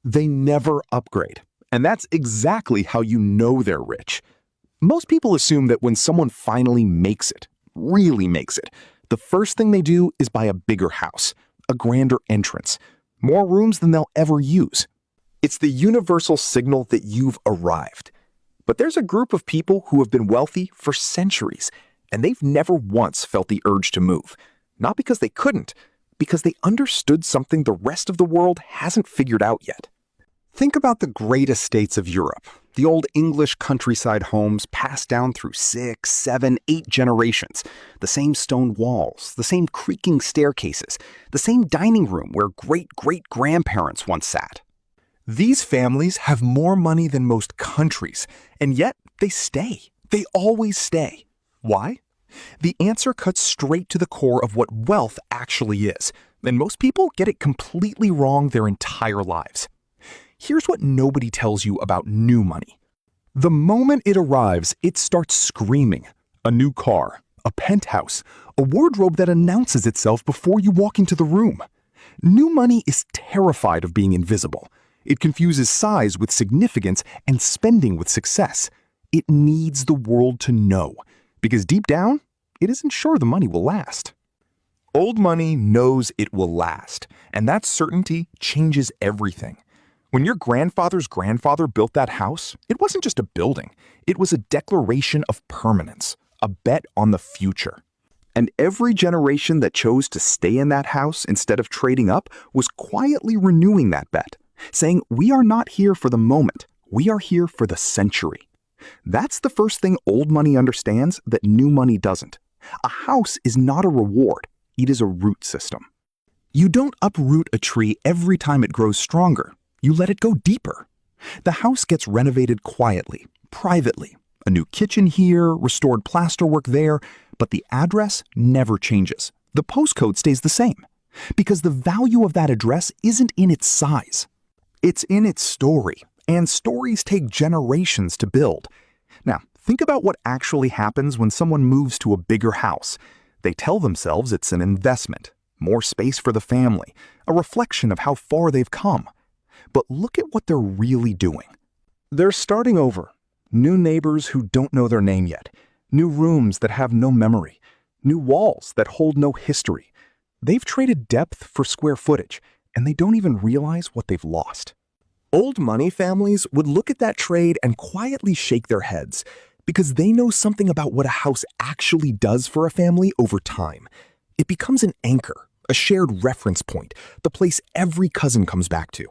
They never upgrade. And that's exactly how you know they're rich. Most people assume that when someone finally makes it, really makes it, the first thing they do is buy a bigger house, a grander entrance, more rooms than they'll ever use. It's the universal signal that you've arrived. But there's a group of people who have been wealthy for centuries, and they've never once felt the urge to move. Not because they couldn't, because they understood something the rest of the world hasn't figured out yet. Think about the great estates of Europe, the old English countryside homes passed down through 6, 7, 8 generations. The same stone walls, the same creaking staircases, the same dining room where great-great-grandparents once sat. These families have more money than most countries, and yet they stay. They always stay. Why? The answer cuts straight to the core of what wealth actually is, and most people get it completely wrong their entire lives. Here's what nobody tells you about new money. The moment it arrives, it starts screaming. A new car, a penthouse, a wardrobe that announces itself before you walk into the room. New money is terrified of being invisible. It confuses size with significance and spending with success. It needs the world to know, because deep down, it isn't sure the money will last. Old money knows it will last, and that certainty changes everything. When your grandfather's grandfather built that house, it wasn't just a building. It was a declaration of permanence, a bet on the future. And every generation that chose to stay in that house instead of trading up was quietly renewing that bet, saying, we are not here for the moment, we are here for the century. That's the first thing old money understands that new money doesn't. A house is not a reward, it is a root system. You don't uproot a tree every time it grows stronger. You let it go deeper. The house gets renovated quietly, privately. A new kitchen here, restored plasterwork there, but the address never changes. The postcode stays the same, because the value of that address isn't in its size. It's in its story, and stories take generations to build. Now, think about what actually happens when someone moves to a bigger house. They tell themselves it's an investment, more space for the family, a reflection of how far they've come. But look at what they're really doing. They're starting over. New neighbors who don't know their name yet. New rooms that have no memory. New walls that hold no history. They've traded depth for square footage, and they don't even realize what they've lost. Old money families would look at that trade and quietly shake their heads, because they know something about what a house actually does for a family over time. It becomes an anchor, a shared reference point, the place every cousin comes back to.